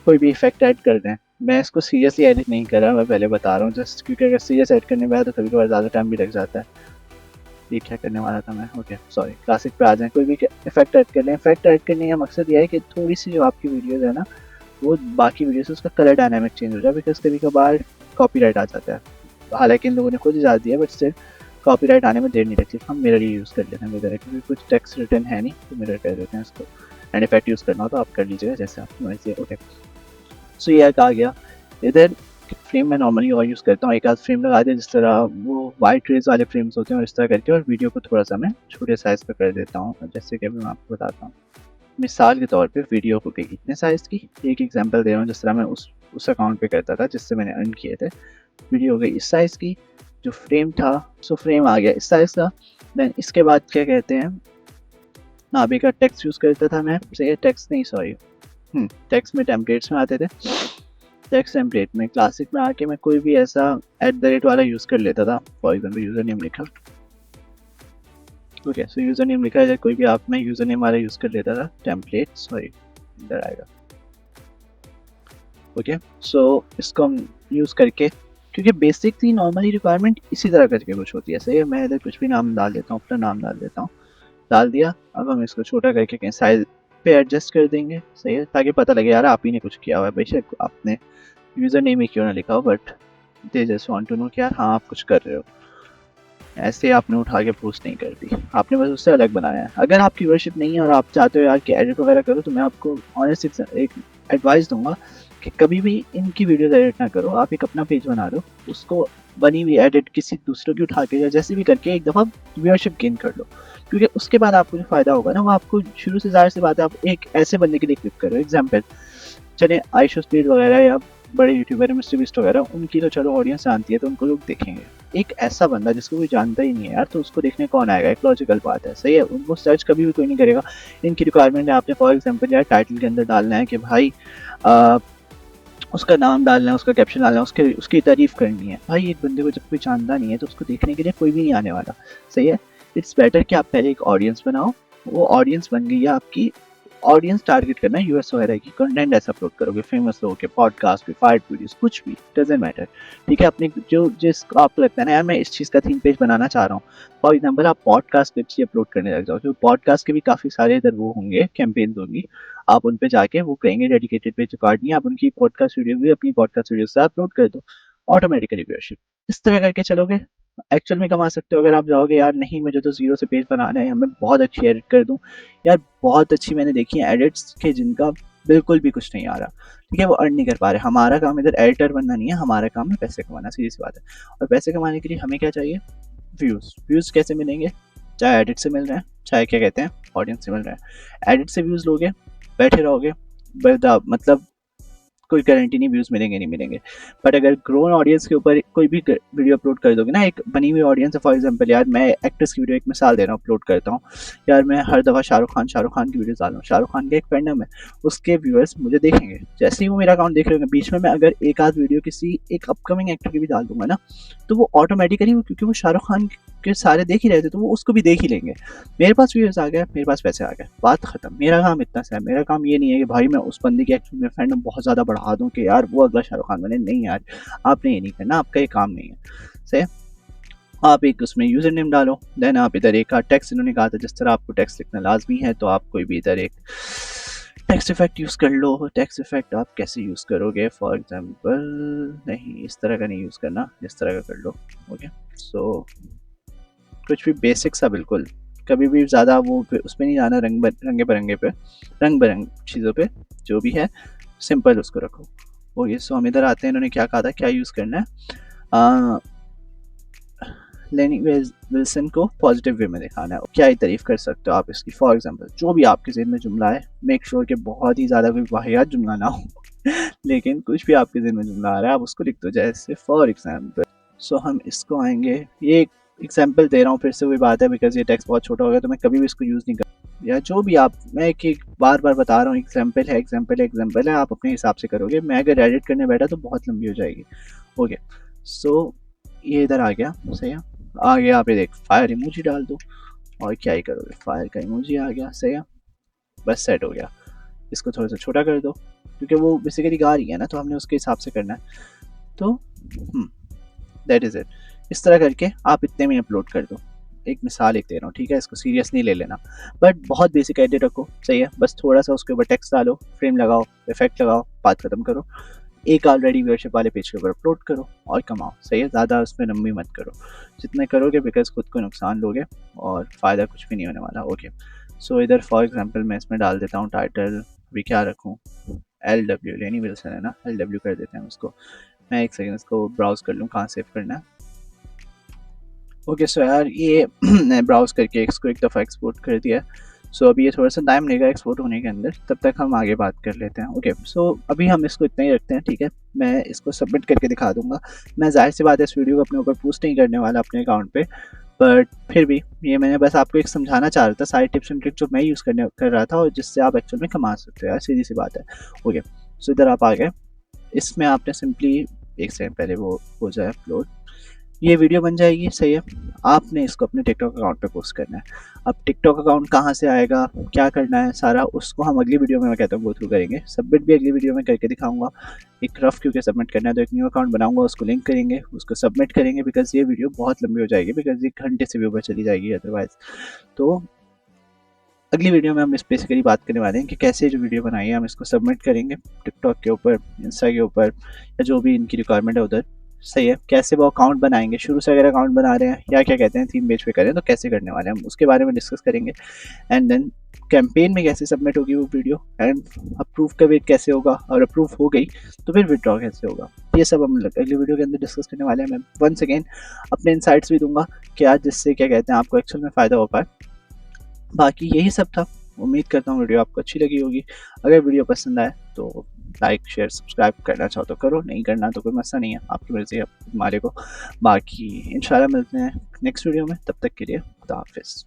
कोई भी इफेक्ट ऐड कर दें। मैं इसको सीरियसली एडिट नहीं कर रहा, मैं पहले बता रहा हूँ, जस्ट क्योंकि अगर सीरियस ऐड करने में आया तो कभी कभार ज़्यादा टाइम भी लग जाता है। ये क्या करने वाला था मैं, ओके सॉरी। क्लासिक पे आ जाए, कोई भी इफेक्ट ऐड कर लें। इफेक्ट ऐड करने का मकसद यह है कि थोड़ी सी जो आपकी वीडियोज़ है ना, वो बाकी वीडियो से उसका कलर डायनामिक चेंज हो जाए, बिकॉज कभी कभार कॉपीराइट आ जाता है। हालांकि इन लोगों ने खुद इजाज़त दिया, बट स्टिल कॉपीराइट आने में देर नहीं लगती। हम मिरर ही यूज़ कर लेते हैं, मिरर, क्योंकि कुछ टेक्स्ट रिटर्न है नहीं, तो मिरर कर देते हैं इसको। एंड इफेक्ट यूज़ करना हो तो आप कर लीजिएगा जैसे आपकी मर्जी है। ओके, सो ये आ गया। इधर फ्रेम मैं नॉर्मली और यूज़ करता हूँ, एक आध फ्रेम लगा दिया, जिस तरह वो वाइट रेज वाले फ्रेम्स होते हैं, और इस तरह करके, और वीडियो को थोड़ा सा मैं छोटे साइज़ पर कर देता हूँ, जैसे कि अभी मैं आपको बताता हूँ। मिसाल के तौर पे वीडियो हो गई कितने साइज़ की, एक एग्जांपल दे रहा हूँ, जिस तरह मैं उस अकाउंट पे करता था जिससे मैंने अर्न किए थे। वीडियो हो गई इस साइज़ की, जो फ्रेम था, सो फ्रेम आ गया इस साइज़ का। देन इसके बाद क्या कहते हैं, नाभि का टेक्स्ट यूज़ करता था मैं, सही है, टेक्स्ट नहीं सॉरी, टेक्स्ट में टेम्पलेट्स में आते थे। टेक्स्ट टेम्पलेट में क्लासिक में आके मैं कोई भी ऐसा @ वाला यूज़ कर लेता था। फॉर एग्जाम्पल यूज़र नेम लिखा, ओके, सो यूज़र नेम लिखा है, कोई भी आप मैं यूज़र नेम वाला यूज़ कर लेता था। टेम्पलेट, सॉरी इधर आएगा। ओके, सो इसको हम यूज़ करके, क्योंकि बेसिक थी नॉर्मली रिक्वायरमेंट इसी तरह करके कुछ होती है, सही है। मैं इधर कुछ भी नाम डाल देता हूँ, अपना नाम डाल देता हूँ, डाल दिया। अब हम इसको छोटा करके कहीं साइज पे एडजस्ट कर देंगे, सही है, ताकि पता लगे यार आप ही ने कुछ किया हुआ है। बेशक आपने यूज़र नेम ही क्यों ना लिखा हो, but they just want to know कि यार हाँ आप कुछ कर रहे हो। ऐसे आपने उठा के पोस्ट नहीं कर दी, आपने बस उससे अलग बनाया है। अगर आपकी व्यूअरशिप नहीं है और आप चाहते हो यार कि एडिट वगैरह करो, तो मैं आपको ऑनेस्ट एक एडवाइस दूंगा कि कभी भी इनकी वीडियोस एडिट ना करो। आप एक अपना पेज बना लो, उसको बनी हुई एडिट किसी दूसरे की उठा के या जैसे भी करके एक दफ़ा व्यूअरशिप गेन कर लो, क्योंकि उसके बाद आपको जो फ़ायदा होगा ना, वो आपको शुरू से ज़ाहिर सी बात है, आप एक ऐसे बंदे के लिए क्लिक करो। एग्जाम्पल चले आइशो स्पीड वगैरह या बड़े यूट्यूबर है मिस्टर बीस्ट वगैरह, उनकी तो चलो ऑडियंस जानती है तो उनको लोग देखेंगे। एक ऐसा बंदा जिसको कोई जानता ही नहीं है यार, तो उसको देखने कौन आएगा? एक लॉजिकल बात है, सही है। उनको सर्च कभी भी कोई नहीं करेगा। इनकी रिक्वायरमेंट है, आपने फॉर एग्जाम्पल यार टाइटल के अंदर डालना है कि भाई उसका नाम डालना है, उसका कैप्शन डालना है, उसकी तारीफ करनी है। भाई एक बंदे को जब कोई जानता नहीं है तो उसको देखने के लिए कोई भी नहीं आने वाला, सही है। इट्स बेटर कि आप पहले एक ऑडियंस बनाओ, वो ऑडियंस बन गई है आपकी, ऑडियंस टारगेट करना है यूएस वगैरह की, कंटेंट ऐसा अपलोड करोगे फेमस लोगों के, पॉडकास्ट भी, फाइट वीडियोस, कुछ भी, डजेंट मैटर, ठीक है। अपने जो जिसको आपको लगता है ना यार मैं इस चीज़ का थीम पेज बनाना चाह रहा हूँ, फॉर एग्जाम्पल आप पॉडकास्ट की अच्छी अपलोड करने लग जाओ, क्योंकि पॉडकास्ट के भी काफ़ी सारे इधर वो होंगे, कैंपेन्स होंगी, आप उन पे जाके वो कहेंगे डेडिकेटेड पेज रिकॉर्ड नहीं, आप उनकी पॉडकास्ट वीडियो भी अपनी पॉडकास्ट वीडियो से अपलोड कर दो, ऑटोमेटिकली व्यूअरशिप। इस तरह करके चलोगे, एक्चुअल में कमा सकते हो। अगर आप जाओगे यार नहीं मुझे तो जीरो से पेज बनाना है, मैं बहुत अच्छी एडिट कर दूं, यार बहुत अच्छी मैंने देखी है एडिट्स के जिनका बिल्कुल भी कुछ नहीं आ रहा, ठीक है, वो अर्न नहीं कर पा रहे। हमारा काम इधर एडिटर बनना नहीं है, हमारा काम है पैसे कमाना, सीधी सी बात है। और पैसे कमाने के लिए हमें क्या चाहिए? व्यूज़। व्यूज़ कैसे मिलेंगे? चाहे एडिट से मिल रहे हैं, चाहे क्या कहते हैं ऑडियंस से मिल रहे हैं। एडिट से व्यूज़ लोगे, बैठे रहोगे, मतलब कोई गारंटी नहीं व्यूज़ मिलेंगे नहीं मिलेंगे। बट अगर ग्रोन ऑडियंस के ऊपर कोई भी वीडियो अपलोड कर दोगे ना, एक बनी हुई ऑडियंस है, फॉर एग्जांपल यार मैं एक्टर्स की वीडियो एक मिसाल दे रहा हूँ अपलोड करता हूँ, यार मैं हर दफ़ा शाहरुख खान की वीडियो डाल रहा हूँ, शाहरुख खान का एक फैंडम है, उसके व्यूअर्स मुझे देखेंगे, जैसे ही वो मेरा अकाउंट देख रहे होंगे, बीच में मैं अगर एक आध वीडियो किसी एक अपकमिंग एक्टर की भी डाल दूंगा ना, तो वो ऑटोमेटिकली, क्योंकि वो शाहरुख खान के सारे देख ही रहे थे तो वो उसको भी देख ही लेंगे। मेरे पास व्यूअर्स आ गए, मेरे पास पैसे आ गए, बात खत्म। मेरा काम इतना सा है, मेरा काम ये नहीं है कि भाई मैं उस बंदे की एक्चुअल में फैंडम बहुत ज़्यादा बढ़ा दूँ कि यार वो अगला शाहरुख खान बने, नहीं यार, आपने ये नहीं करना, आपका ये काम नहीं है, सही। आप एक उसमें यूज़र नेम डालो, देन आप इधर एक टेक्स्ट, इन्होंने कहा था जिस तरह आपको टेक्स्ट लिखना लाजमी है, तो आप कोई भी इधर एक टेक्स्ट इफेक्ट यूज़ कर लो। टेक्स्ट इफेक्ट आप कैसे यूज़ करोगे? फॉर एग्जांपल नहीं इस तरह का नहीं यूज़ करना, इस तरह का कर लो, ओके। सो कुछ भी बेसिक सा, बिल्कुल कभी भी ज़्यादा वो उसमें नहीं जाना, रंगे बिरंगे पे, रंग बिरंग चीज़ों पे, जो भी है सिंपल उसको रखो, ओके। सो हम इधर आते हैं, इन्होंने क्या कहा था, क्या यूज़ करना है, लेनी विल्सन को पॉजिटिव वे में दिखाना है। क्या ही तारीफ कर सकते हो आप इसकी? फॉर एग्जांपल जो भी आपके ज़हन में जुमला है, मेक श्योर कि बहुत ही ज़्यादा कोई वाहियात जुमला ना हो लेकिन कुछ भी आपके ज़हन में जुमला आ रहा है आप उसको लिख दो, जैसे फॉर एग्जांपल। सो हम इसको आएंगे, ये एग्जांपल दे रहा हूँ, फिर से वही बात है, बिकॉज ये टेक्स्ट बहुत छोटा हो गया तो मैं कभी भी इसको यूज़ नहीं कर, या जो भी आप, मैं एक बार बता रहा हूँ, एग्जांपल है, आप अपने हिसाब से करोगे। मैं अगर एडिट करने बैठा तो बहुत लंबी हो जाएगी, ओके। सो ये इधर आ गया, सही है। आगे आप ये देख फायर इमोजी डाल दो, और क्या ही करोगे, फायर का इमोजी आ गया, सही है, बस सेट हो गया। इसको थोड़ा सा छोटा कर दो, क्योंकि वो बेसिकली गा रही है ना, तो हमने उसके हिसाब से करना है, तो दैट इज़ इट। इस तरह करके आप इतने में अपलोड कर दो। एक मिसाल एक दे रहा हूँ, ठीक है, इसको सीरियस नहीं ले लेना, बट बहुत बेसिक एडिट रखो, सही है। बस थोड़ा सा उसके ऊपर टेक्स्ट डालो, फ्रेम लगाओ, इफेक्ट लगाओ, बात खत्म करो, एक ऑलरेडी व्यूअरशिप वाले पेज के ऊपर अपलोड करो और कमाओ, सही है। ज़्यादा उसमें लंबी मत करो, जितने करोगे बिकॉज खुद को नुकसान लोगे और फ़ायदा कुछ भी नहीं होने वाला, ओके। सो इधर फॉर एग्जांपल मैं इसमें डाल देता हूँ टाइटल, भी क्या रखूँ, LW, लेनी विल्सन है ना, LW कर देते हैं उसको। मैं एक सेकेंड इसको ब्राउज़ कर लूँ, कहाँ सेव करना है, ओके। सो यार ये मैं ब्राउज़ करके इसको एक दफ़ा एक्सपोर्ट कर दिया। सो अभी ये थोड़ा सा टाइम लेगा एक्सपोर्ट होने के अंदर, तब तक हम आगे बात कर लेते हैं, ओके। सो अभी हम इसको इतना ही रखते हैं, ठीक है। मैं इसको सबमिट करके दिखा दूंगा। मैं जाहिर सी बात है इस वीडियो को अपने ऊपर पोस्ट नहीं करने वाला अपने अकाउंट पे, बट फिर भी ये मैंने बस आपको एक समझाना चाह रहा था, सारी टिप्स एंड ट्रिक जो मैं यूज़ कर रहा था और जिससे आप एक्चुअल में कमा सकते हो यार, सीधी सी बात है, ओके। सो इधर आप आ गए, इसमें आपने सिंपली एक सेकंड पहले वो हो जाए अपलोड, ये वीडियो बन जाएगी, सही है। आपने इसको अपने टिकटॉक अकाउंट पे पोस्ट करना है। अब टिकटॉक अकाउंट कहाँ से आएगा, क्या करना है सारा, उसको हम अगली वीडियो में मैं कहता हूँ गो थ्रू करेंगे। सबमिट भी अगली वीडियो में करके दिखाऊंगा, एक रफ क्योंकि सबमिट करना है, तो एक न्यू अकाउंट बनाऊंगा, उसको लिंक करेंगे, उसको सबमिट करेंगे, बिकॉज ये वीडियो बहुत लंबी हो जाएगी, बिकॉज ये घंटे से भी ऊपर चली जाएगी अदरवाइज। तो अगली वीडियो में हम इस बेसिकली बात करने वाले हैं कि कैसे जो वीडियो बनाई है हम इसको सबमिट करेंगे टिकटॉक के ऊपर, इंस्टा के ऊपर, या जो भी इनकी रिक्वायरमेंट है उधर, सही है। कैसे वो अकाउंट बनाएंगे, शुरू से अगर अकाउंट बना रहे हैं या क्या कहते हैं थीम पेज पे करें तो कैसे करने वाले हैं हम उसके बारे में डिस्कस करेंगे। एंड देन कैंपेन में कैसे सबमिट होगी वो वीडियो, एंड अप्रूव का वेट कैसे होगा, और अप्रूव हो गई तो फिर विड्रॉ कैसे होगा, ये सब हम अगली वीडियो के अंदर डिस्कस करने वाले हैं। मैं वंस अगेन अपने इनसाइट्स भी दूंगा कि आज जिससे क्या कहते हैं आपको एक्चुअल में फ़ायदा हो पाए। बाकी यही सब था, उम्मीद करता हूँ वीडियो आपको अच्छी लगी होगी। अगर वीडियो पसंद आए तो लाइक शेयर सब्सक्राइब करना चाहो तो करो, नहीं करना तो कोई मसला नहीं है, आपकी मर्जी है हमारे को। बाकी इंशाल्लाह मिलते हैं नेक्स्ट वीडियो में, तब तक के लिए खुदा हाफिज़।